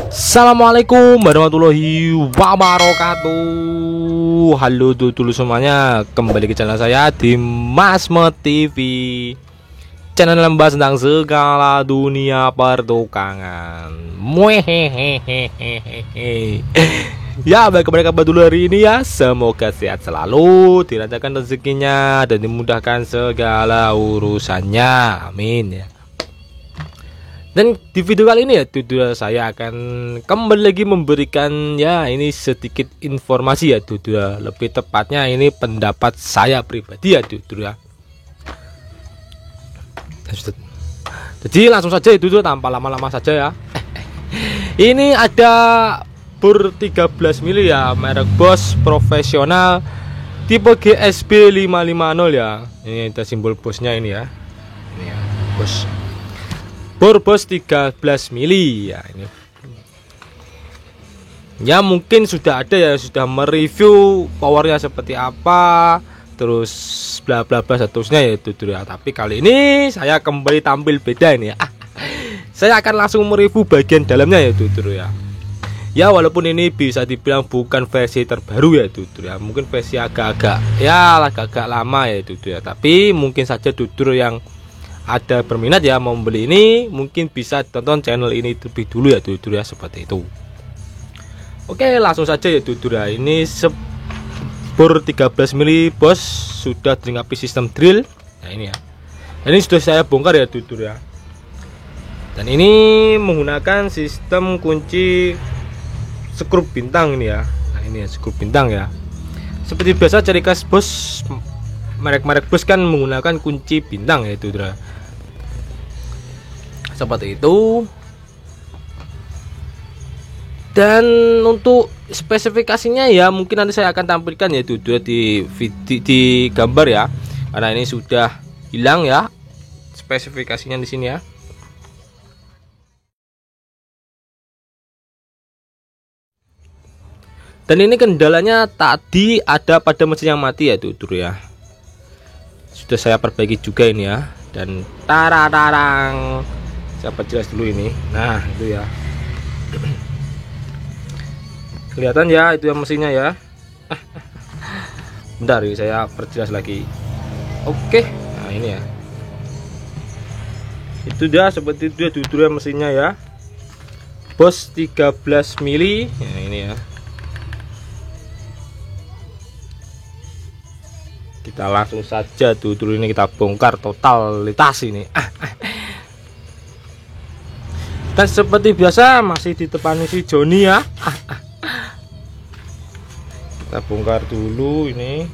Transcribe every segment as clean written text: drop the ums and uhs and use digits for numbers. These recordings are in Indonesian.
Assalamualaikum warahmatullahi wabarakatuh. Halo dulu semuanya, kembali ke channel saya di Masmet TV, channel yang membahas tentang segala dunia pertukangan. Muhehehehe. Ya, baik, kembali kabar dulu hari ini ya. Semoga sehat selalu, dilancarkan rezekinya dan dimudahkan segala urusannya. Amin ya. Dan di video kali ini ya saya akan kembali lagi memberikan ya ini sedikit informasi ya lebih tepatnya ini pendapat saya pribadi ya ya. Jadi langsung saja itu tanpa lama-lama saja ya. Ini ada bor 13 mili ya, merek Bosch profesional tipe GSB 550 ya. Ini ada simbol Boschnya ini ya. Ini ya, Bosch. Bor Bosch 13 mili ya ini. Ya mungkin sudah ada ya, sudah mereview powernya seperti apa, terus bla bla bla seterusnya ya ya. Tapi kali ini saya kembali tampil beda ini ya. Saya akan langsung mereview bagian dalamnya ya ya. Ya walaupun ini bisa dibilang bukan versi terbaru ya ya. Mungkin versi agak-agak lama ya ya. Tapi mungkin saja yang ada berminat ya mau membeli ini, mungkin bisa tonton channel ini terlebih dulu ya ya, seperti itu. Oke, langsung saja ya ya. Ini bor 13 mili Bosch sudah dilengkapi sistem drill. Nah ini ya. Ini sudah saya bongkar ya ya. Dan ini menggunakan sistem kunci skrup bintang ini ya. Nah ini ya, skrup bintang ya. Seperti biasa ciri khas Bosch, merek-merek Bosch kan menggunakan kunci bintang ya ya. Seperti itu. Dan untuk spesifikasinya ya mungkin nanti saya akan tampilkan ya di gambar ya, karena ini sudah hilang ya spesifikasinya di sini ya. Dan ini kendalanya tadi ada pada mesin yang mati ya ya. Sudah saya perbaiki juga ini ya. Dan tararang, saya perjelas dulu ini. Nah itu ya, kelihatan ya itu yang mesinnya ya. Bentar ya, saya perjelas lagi. Oke, nah ini ya, itu dia seperti itu ya ya mesinnya ya, Bosch 13 mili ya, ini ya. Kita langsung saja ini kita bongkar totalitas ini. Dan seperti biasa masih ditepani si Joni ya. Kita bongkar dulu ini.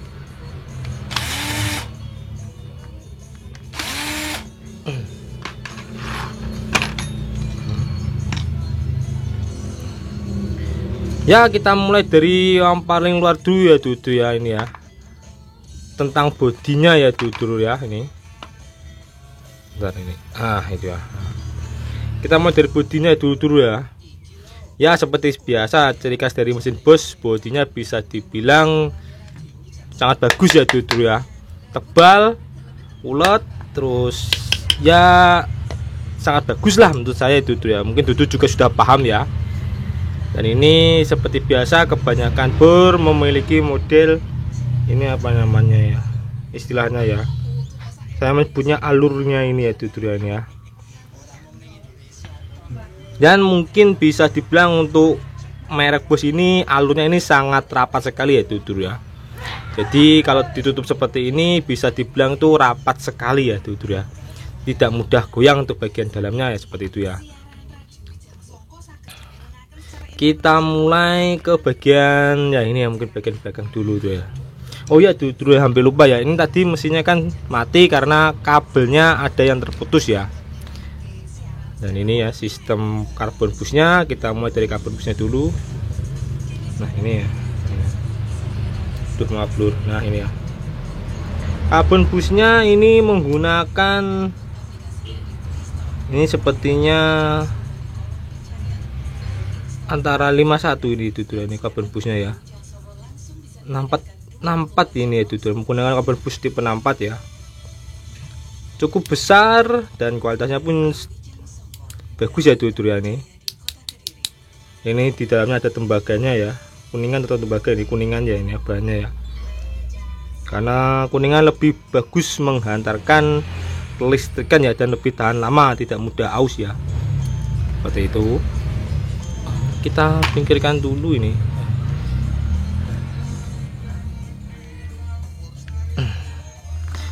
Ya kita mulai dari yang paling luar dulu ya ya ini ya. Tentang bodinya ya dulu ya ini. Bentar ini. Itu ya. Kita mau dari bodinya dulu ya. Ya seperti biasa ciri khas dari mesin Bosch, bodinya bisa dibilang sangat bagus ya dulu ya. Tebal, ulet, terus ya sangat bagus lah menurut saya dulu ya. Mungkin Dudu juga sudah paham ya. Dan ini seperti biasa kebanyakan bor memiliki model ini apa namanya ya, istilahnya ya. Saya punya alurnya ini ya dulu ya ini ya. Dan mungkin bisa dibilang untuk merek Bosch ini alurnya ini sangat rapat sekali ya ya. Jadi kalau ditutup seperti ini bisa dibilang tuh rapat sekali ya ya. Tidak mudah goyang untuk bagian dalamnya ya, seperti itu ya. Kita mulai ke bagian ya ini ya, mungkin bagian belakang dulu tuh ya. Oh ya dulu hampir lupa ya, ini tadi mesinnya kan mati karena kabelnya ada yang terputus ya. Dan ini ya sistem karbon busnya, kita mulai dari karbon busnya dulu. Nah ini ya, maaf lur. Nah ini ya, karbon busnya ini menggunakan ini sepertinya antara 51 ini ini karbon busnya ya. 64 ini ya menggunakan karbon bus tipe 64 ya. Cukup besar dan kualitasnya pun bagus ya ya ini. Ini di dalamnya ada tembaganya ya, kuningan atau tembaga, ini kuningan ya, ini bahannya ya, karena kuningan lebih bagus menghantarkan kelistrikan ya, dan lebih tahan lama, tidak mudah aus ya, seperti itu. Kita pinggirkan dulu ini.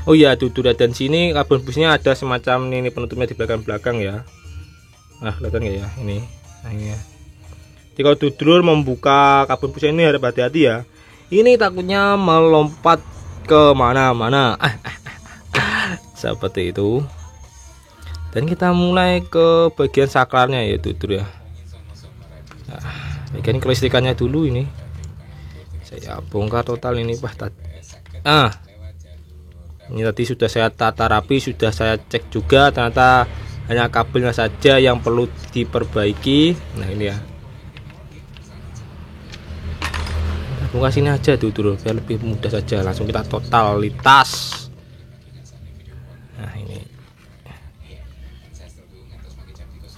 Oh iya, dan sini karbon busnya ada semacam ini penutupnya di belakang ya. Nah, kelihatan nggak ya ini? Nah, ini ya. Jadi kalau dulur membuka karbon busnya ini harus hati-hati ya. Ini takutnya melompat ke mana-mana. Seperti itu. Dan kita mulai ke bagian saklarnya ya, ya. Nah, bagian kelistrikannya dulu ini. Saya bongkar total ini, ini tadi sudah saya tata rapi, sudah saya cek juga, ternyata hanya kabelnya saja yang perlu diperbaiki. Nah ini ya, buka sini aja dulu biar lebih mudah saja, langsung kita totalitas. Nah ini,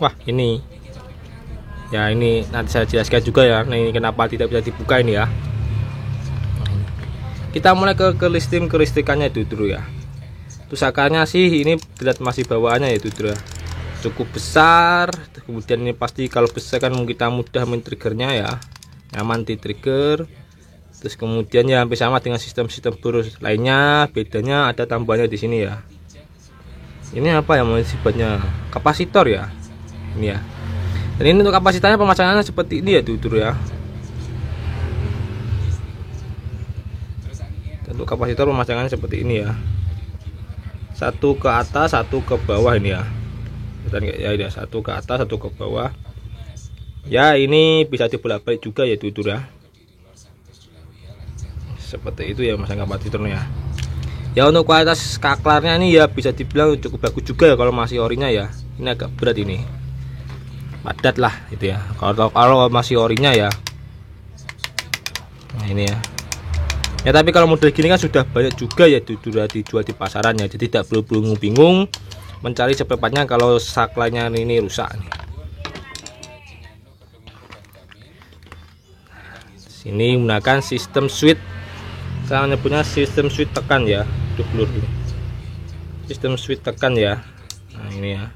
wah ini ya, ini nanti saya jelaskan juga ya. Nah ini kenapa tidak bisa dibuka ini ya. Kita mulai ke kelistrikannya dulu ya. Tusakannya sih ini dilihat masih bawaannya ya dulu ya, cukup besar. Kemudian ini pasti kalau besar kan kita mudah men-triggernya ya, nyaman di trigger. Terus kemudian ya hampir sama dengan sistem-sistem boros lainnya, bedanya ada tambahannya di sini ya. Ini apa ya, sifatnya kapasitor ya, ini ya. Dan ini untuk kapasitornya pemasangannya seperti ini ya dulu ya. Untuk kapasitor pemasangannya seperti ini ya, satu ke atas satu ke bawah ini ya, dan ya ini satu ke atas satu ke bawah ya. Ini bisa dibolak-balik juga ya ya, seperti itu ya masang kapasitornya ya. Untuk kualitas saklarnya ini ya bisa dibilang cukup bagus juga ya kalau masih orinya ya. Ini agak berat, ini padat lah itu ya kalau masih orinya ya. Nah ini ya. Ya tapi kalau model gini kan sudah banyak juga ya dijual di pasaran ya, jadi tidak perlu bingung mencari secepatnya kalau saklarnya ini rusak nih. Sini menggunakan sistem switch, saya menyebutnya sistem switch tekan ya, dulur ini. Sistem switch tekan ya. Nah ini ya.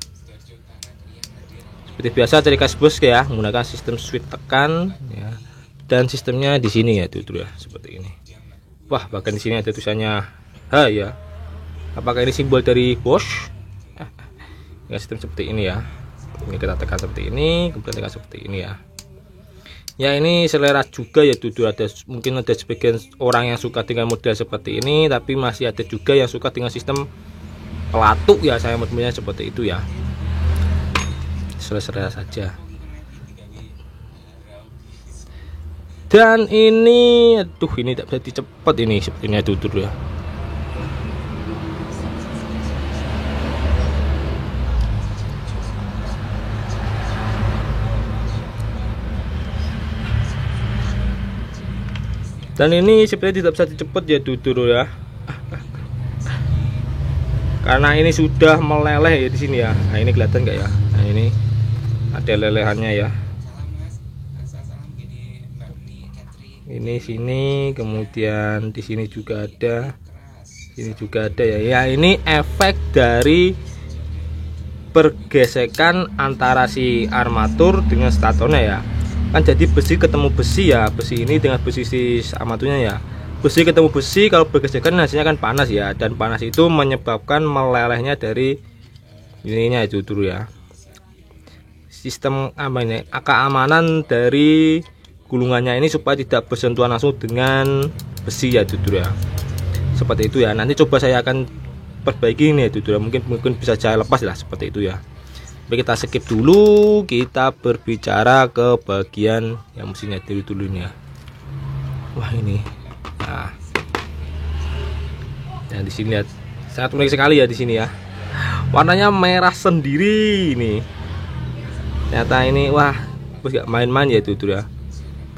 Seperti biasa cari kasbos ya, menggunakan sistem switch tekan ya. Dan sistemnya di sini ya dulur ya, seperti ini. Wah, bahkan di sini ada tulisannya H ya. Apakah ini simbol dari Bosch? Ya, sistem seperti ini ya. Ini kita tekan seperti ini, kemudian tekan seperti ini ya. Ya ini selera juga ya ada mungkin ada sebagian orang yang suka dengan model seperti ini, tapi masih ada juga yang suka dengan sistem pelatuk ya. Saya modelnya seperti itu ya. Selera saja. Dan ini, aduh ini tidak bisa dicepat ini sepertinya dulu ya. Dan ini sepertinya tidak bisa dicepat ya dulu ya. Karena ini sudah meleleh ya di sini ya. Nah ini kelihatan nggak ya? Nah ini ada lelehannya ya. Ini sini, kemudian di sini juga ada, sini juga ada ya. Ya ini efek dari pergesekan antara si armatur dengan statornya ya. Kan jadi besi ketemu besi ya, besi ini dengan besi si armaturnya ya. Besi ketemu besi kalau bergesekan hasilnya kan panas ya, dan panas itu menyebabkan melelehnya dari ininya itu dulu ya. Sistem apa ini? Keamanan dari gulungannya ini supaya tidak bersentuhan langsung dengan besi ya ya, seperti itu ya. Nanti coba saya akan perbaiki ini ya mungkin bisa saya lepas lah seperti itu ya. Oke, kita skip dulu, kita berbicara ke bagian yang mesinnya dulunya. Wah ini nah, dan di sini lihat sangat unik sekali ya di sini ya, warnanya merah sendiri ini. Ternyata ini wah bos gak main-main ya ya.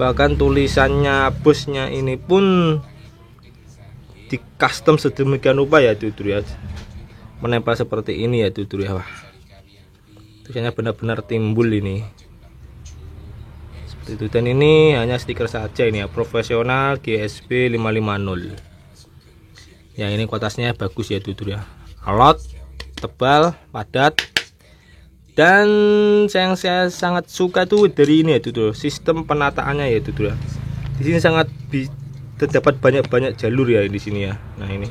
Bahkan tulisannya bosnya ini pun di custom sedemikian rupa ya ya, menempel seperti ini ya ya. Wah, tulisannya benar-benar timbul ini. itu. Dan ini hanya stiker saja ini ya, profesional GSB 550 ya. Ini kualitasnya bagus ya tutur ya, alot, tebal, padat. Dan yang saya sangat suka tuh dari ini ya tutur, sistem penataannya ya tutur ya. Di sini sangat terdapat banyak jalur ya di sini ya. Nah ini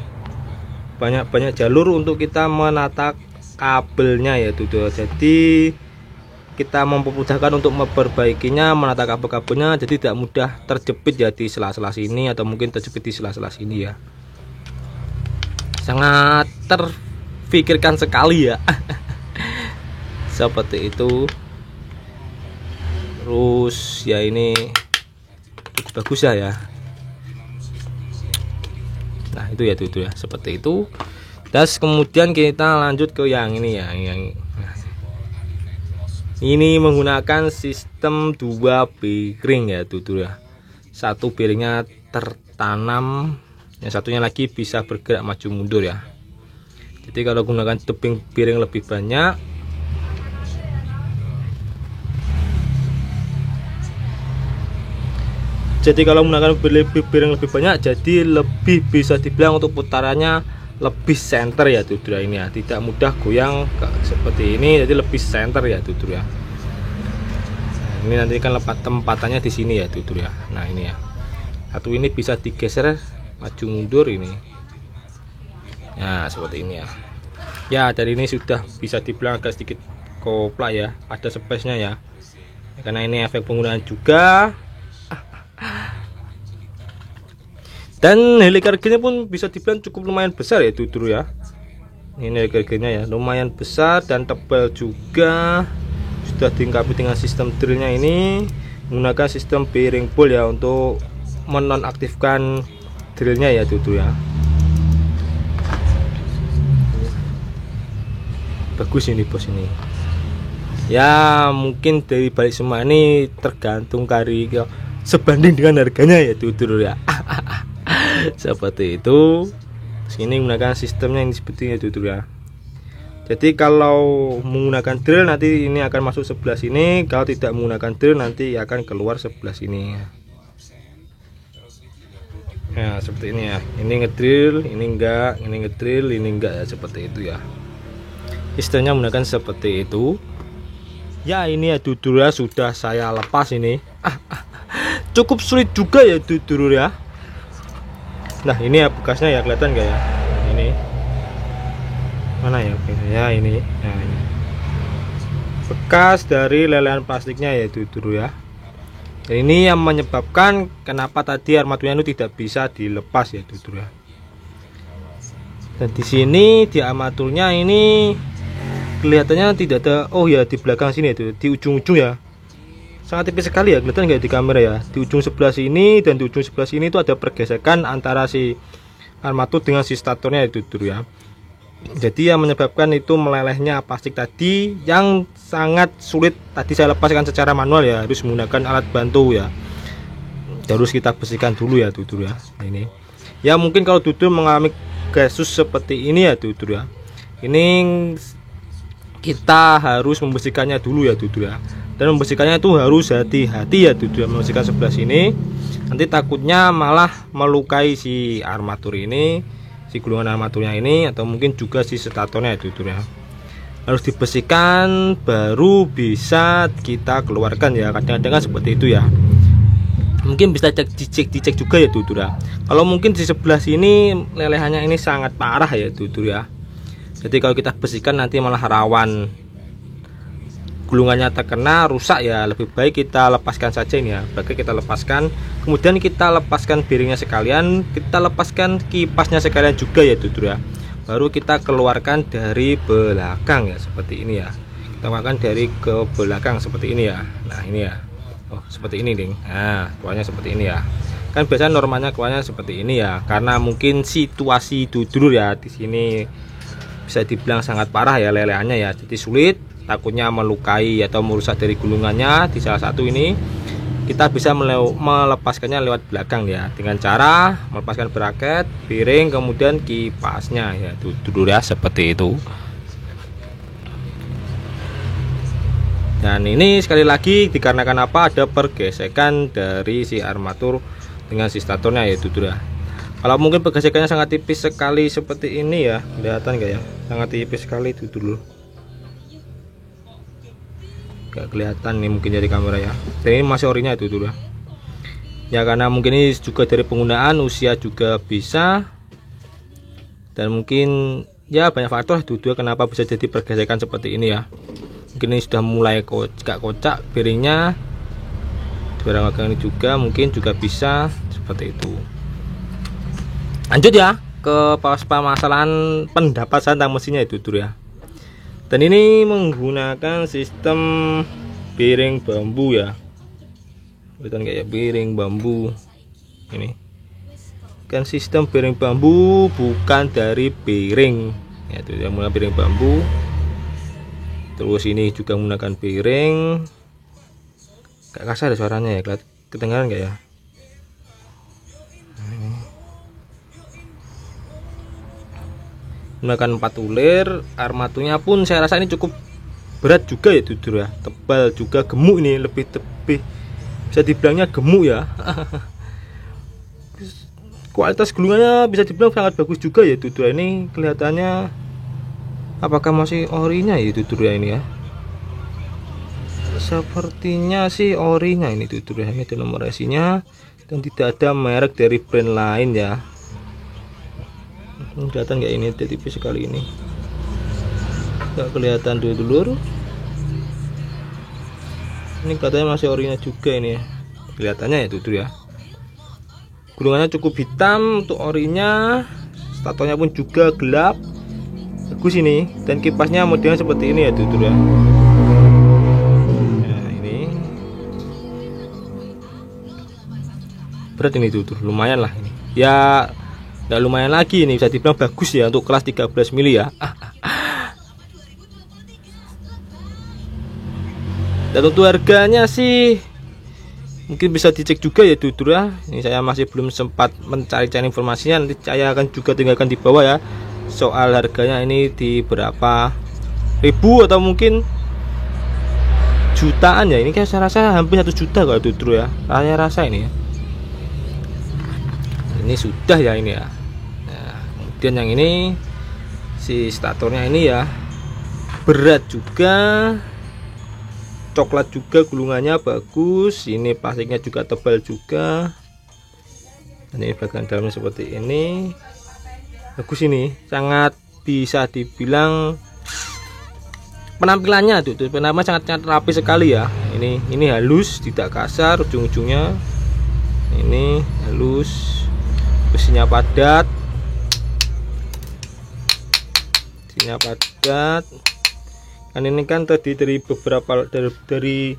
banyak jalur untuk kita menata kabelnya ya tutur. Jadi kita mempermudahkan untuk memperbaikinya, menata kabel-kabelnya, jadi tidak mudah terjepit ya di sela-sela sini atau mungkin terjepit di sela-sela sini ya. Sangat terfikirkan sekali ya. Seperti itu. Terus ya ini cukup bagus ya. Nah itu ya tuh ya, seperti itu. Terus kemudian kita lanjut ke yang ini ya, yang ini menggunakan sistem 2 bearing ya tutur ya. Satu bearingnya tertanam, yang satunya lagi bisa bergerak maju mundur ya. Jadi kalau gunakan tebing bearing lebih banyak, jadi lebih bisa dibilang untuk putarannya lebih center ya tutur ya. Ini ya tidak mudah goyang seperti ini, jadi lebih center ya tutur ya. Nah, ini nanti kan tempatannya di sini ya tutur ya. Nah ini ya, satu ini bisa digeser maju mundur ini ya, seperti ini ya. Ya dari ini sudah bisa dibilang agak sedikit koplak ya, ada space nya ya, karena ini efek penggunaan juga. Dan helikargennya pun bisa dibilang cukup lumayan besar ya tutur ya. Ini helikargennya ya lumayan besar dan tebal juga. Sudah dilengkapi dengan sistem drillnya, ini menggunakan sistem bearing pull ya untuk menonaktifkan drillnya ya tutur ya. Bagus ini bos ini. Ya mungkin dari balik semua ini tergantung sebanding dengan harganya ya tutur ya. Seperti itu. Sini menggunakan sistemnya ini seperti itu tutur ya. Jadi kalau menggunakan drill nanti ini akan masuk sebelah sini, kalau tidak menggunakan drill nanti akan keluar sebelah sini. Ya seperti ini ya. Ini ngedrill, ini enggak, ini ngedrill, ini enggak ya, seperti itu ya. Sistemnya menggunakan seperti itu. Ya ini ya tutur ya, sudah saya lepas ini. Cukup sulit juga ya tutur ya. Nah ini ya bekasnya ya, kelihatan gak ya? Ini mana ya? Ya ini, nah, ini bekas dari lelehan plastiknya ya tutur ya. Dan ini yang menyebabkan kenapa tadi armaturnya itu tidak bisa dilepas ya tutur ya. Dan di sini di armaturnya ini kelihatannya tidak ada, oh ya di belakang sini itu, di ujung-ujung ya. Sangat tipis sekali ya, kelihatan nggak di kamera ya. Di ujung sebelah sini dan di ujung sebelah sini itu ada pergesekan antara si armatur dengan si statornya itu tutur ya. Jadi yang menyebabkan itu melelehnya plastik tadi yang sangat sulit tadi saya lepaskan secara manual ya, harus menggunakan alat bantu ya. Harus kita bersihkan dulu ya tutur ya. Ini ya mungkin kalau tutur mengalami kasus seperti ini ya tutur ya, ini kita harus membersihkannya dulu ya tutur ya. Dan membersihkannya itu harus hati-hati ya tutur ya, membersihkan sebelah sini, nanti takutnya malah melukai si armatur ini, si gulungan armaturnya ini, atau mungkin juga si statornya ya tutur ya. Harus dibersihkan baru bisa kita keluarkan ya, kadang-kadang seperti itu ya. Mungkin bisa dicek juga ya tutur ya. Kalau mungkin di sebelah sini lelehannya ini sangat parah ya tutur ya, jadi kalau kita bersihkan nanti malah rawan gulungannya terkena rusak ya. Lebih baik kita lepaskan saja ini ya. Baik kita lepaskan, kemudian kita lepaskan bearingnya sekalian, kita lepaskan kipasnya sekalian juga ya tutur ya. Baru kita keluarkan dari belakang ya, seperti ini ya. Kita keluarkan dari ke belakang seperti ini ya. Nah ini ya, oh seperti ini ding. Nah keluarnya seperti ini ya. Kan biasanya normalnya keluarnya seperti ini ya, karena mungkin situasi tutur ya di sini bisa dibilang sangat parah ya lelehannya ya, jadi sulit, takutnya melukai atau merusak dari gulungannya. Di salah satu ini kita bisa melepaskannya lewat belakang ya, dengan cara melepaskan bracket, bearing, kemudian kipasnya ya tutur ya, seperti itu. Dan ini sekali lagi dikarenakan apa, ada pergesekan dari si armatur dengan si statornya ya dulur ya. Kalau mungkin pergesekannya sangat tipis sekali seperti ini ya, kelihatan nggak ya, sangat tipis sekali itu dulu, nggak kelihatan nih mungkin dari kamera ya. Dan ini masih orinya itu dulu ya, karena mungkin ini juga dari penggunaan, usia juga bisa, dan mungkin ya banyak faktor dulu kenapa bisa jadi pergesekan seperti ini ya. Mungkin ini sudah mulai kocak bearingnya, barang ini juga mungkin juga bisa seperti itu. Lanjut ya ke permasalahan pendapat tentang mesinnya itu dulu ya. Dan ini menggunakan sistem bearing bambu ya, kelihatan kayak bearing bambu ini kan, sistem bearing bambu bukan dari bearing ya, itu yang menggunakan bearing bambu. Terus ini juga menggunakan bearing, gak kasar ada suaranya ya, kedengaran nggak ya. Menggunakan 4 ulir, armaturnya pun saya rasa ini cukup berat juga ya jujur ya, tebal juga, gemuk, ini lebih bisa dibilangnya gemuk ya. Kualitas gulungannya bisa dibilang sangat bagus juga ya jujur. Ini kelihatannya apakah masih orinya ya jujur ya, ini ya sepertinya sih orinya ini jujur ya. Ini ada nomor resinya dan tidak ada merek dari brand lain ya. Kelihatan nggak, ini tipis sekali, ini nggak kelihatan dulur. Ini katanya masih orinya juga ini ya, kelihatannya ya dulur ya. Gulungannya cukup hitam untuk orinya, statornya pun juga gelap, bagus ini. Dan kipasnya modelnya seperti ini ya dulur ya. Nah ini berat ini dulur, lumayan lah ini ya. Nggak lumayan lagi, ini bisa dibilang bagus ya untuk kelas 13 mili ya. Dan untuk harganya sih mungkin bisa dicek juga ya dulur ya. Ini saya masih belum sempat mencari-cari informasinya, nanti saya akan juga tinggalkan di bawah ya soal harganya ini di berapa ribu atau mungkin jutaan ya. Ini kayak saya rasa hampir 1 juta kalau dulur ya, saya rasa ini ya. Ini sudah ya ini ya. Dan yang ini si statornya ini ya berat juga, coklat juga, gulungannya bagus, ini plastiknya juga tebal juga. Dan ini bagian dalamnya seperti ini, bagus, ini sangat bisa dibilang penampilannya tuh penampilan sangat rapi sekali ya. Ini halus, tidak kasar, ujung-ujungnya ini halus, besinya padat, kan ini kan tadi dari beberapa dari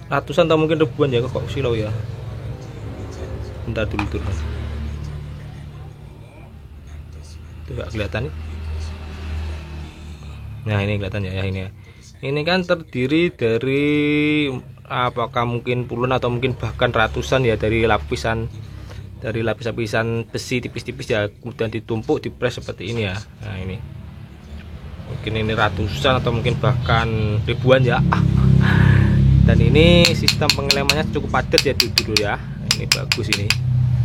ratusan atau mungkin ribuan ya, kok silau ya. Bentar dulu tuh nggak kelihatan nih. Nah ini kelihatan ya, ini kan terdiri dari apakah mungkin puluhan atau mungkin bahkan ratusan ya, dari lapisan besi tipis-tipis ya, kemudian ditumpuk dipres seperti ini ya. Nah ini mungkin ini ratusan atau mungkin bahkan ribuan ya. Dan ini sistem pengelemannya cukup padat ya dulu ya. Ini bagus ini.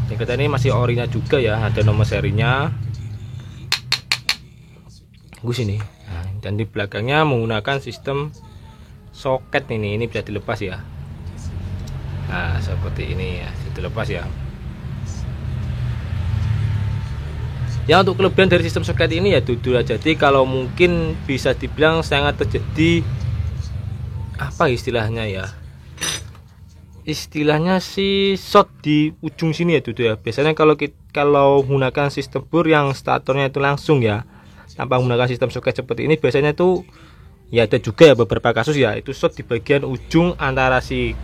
Yang kita ini masih orinya juga ya, ada nomor serinya. Bagus ini. Nah, dan di belakangnya menggunakan sistem soket ini bisa dilepas ya. Nah seperti ini ya, dilepas ya. Ya untuk kelebihan dari sistem soket ini ya dulur, jadi kalau mungkin bisa dibilang sangat terjadi apa istilahnya ya, istilahnya sih short di ujung sini ya dulur ya. Biasanya kalau menggunakan sistem bor yang statornya itu langsung ya, tanpa menggunakan sistem soket seperti ini, biasanya tuh ya ada juga ya beberapa kasus ya, itu short di bagian ujung antara si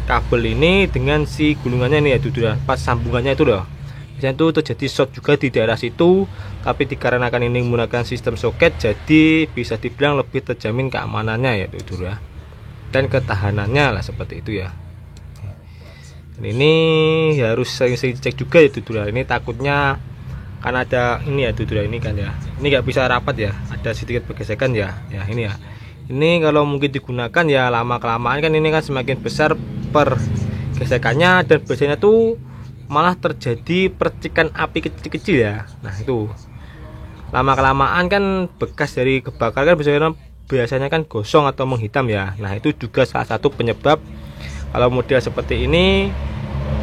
kabel ini dengan si gulungannya ini ya dulur ya, pas sambungannya itu loh. Biasanya itu terjadi short juga di daerah situ, tapi dikarenakan ini menggunakan sistem soket, jadi bisa dibilang lebih terjamin keamanannya ya dulur ya, dan ketahanannya lah seperti itu ya. Dan ini harus sering-sering cek juga ya dulur. Ini takutnya kan ada ini ya dulur, ini kan ya, ini nggak bisa rapat ya, ada sedikit pergesekan ya. Ya ini ya, Ini kalau mungkin digunakan ya lama kelamaan kan ini kan semakin besar pergesekannya, dan biasanya tuh malah terjadi percikan api kecil-kecil ya. Nah itu lama kelamaan kan bekas dari kebakaran kan biasanya kan gosong atau menghitam ya. Nah itu juga salah satu penyebab kalau model seperti ini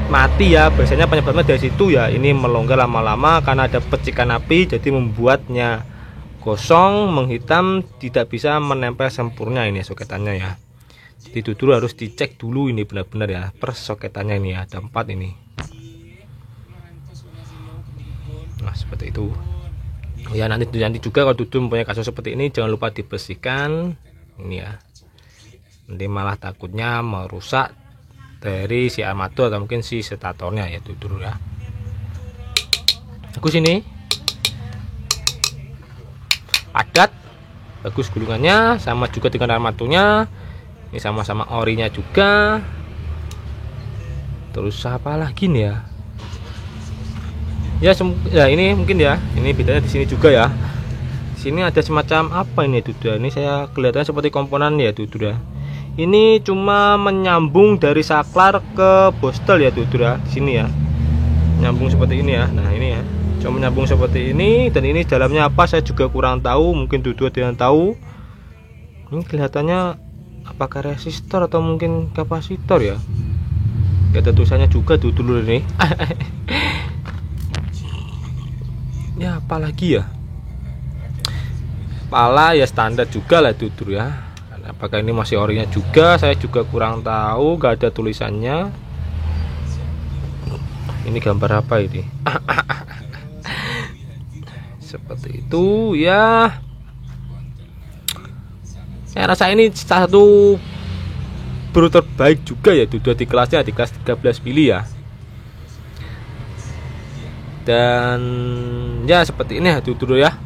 mati ya. Biasanya penyebabnya dari situ ya, ini melonggar lama-lama karena ada percikan api, jadi membuatnya gosong, menghitam, tidak bisa menempel sempurna ini soketannya ya. Jadi dulu harus dicek dulu ini benar-benar ya persoketannya ini ya, ada 4 ini. Nah seperti itu ya. Nanti juga kalau Dudu mempunyai kasus seperti ini jangan lupa dibersihkan ini ya, nanti malah takutnya merusak dari si armatur atau mungkin si statornya ya Dudu ya. Aku sini padat, bagus gulungannya, sama juga dengan armaturnya. Ini sama-sama orinya juga. Terus apa lagi nih ya? Ya ini mungkin ya. Ini bedanya di sini juga ya. Di sini ada semacam apa ini Dudu? Ini saya kelihatannya seperti komponen ya Dudu ya. Ini cuma menyambung dari saklar ke bostel ya Dudu ya. Di sini ya. Nyambung seperti ini ya. Nah, ini ya. Cuma menyambung seperti ini, dan ini dalamnya apa saya juga kurang tahu, mungkin Dudu ada yang tahu. Ini kelihatannya apakah resistor atau mungkin kapasitor ya? Gak ada tulisannya juga Dudu ini. Ya apalagi ya, pala ya standar juga lah Dudu ya. Apakah ini masih orinya juga saya juga kurang tahu, gak ada tulisannya. Ini gambar apa ini? Seperti itu ya. Saya rasa ini salah satu bro terbaik juga ya Dudu di kelasnya, di kelas 13 mili ya. Dan ya seperti ini ya Dudu ya.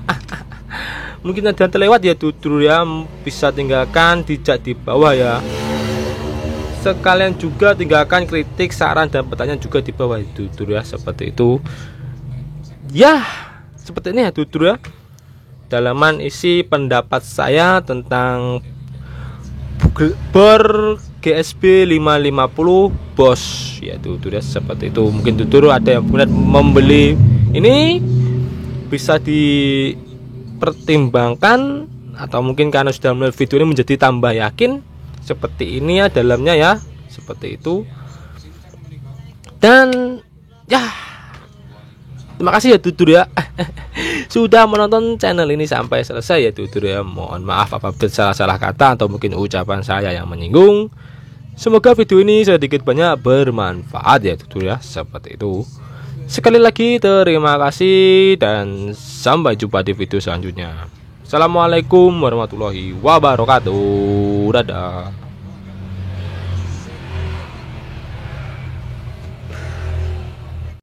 Mungkin ada yang terlewat ya Dudu ya, bisa tinggalkan dijak di bawah ya. Sekalian juga tinggalkan kritik, saran dan pertanyaan juga di bawah Dudu ya, seperti itu. Ya, seperti ini ya Dudu ya. Dalaman isi pendapat saya tentang bor GSB 550 Bosch ya Dudu ya, seperti itu. Mungkin Dudu ada yang benar membeli ini, bisa dipertimbangkan, atau mungkin karena sudah melihat video ini menjadi tambah yakin. Seperti ini ya dalamnya ya, seperti itu. Dan ya terima kasih ya Dudu ya sudah menonton channel ini sampai selesai ya Dudu ya. Mohon maaf apabila salah-salah kata atau mungkin ucapan saya yang menyinggung. Semoga video ini sedikit banyak bermanfaat ya Dudu ya, seperti itu. Sekali lagi terima kasih dan sampai jumpa di video selanjutnya. Assalamualaikum warahmatullahi wabarakatuh. Dadah.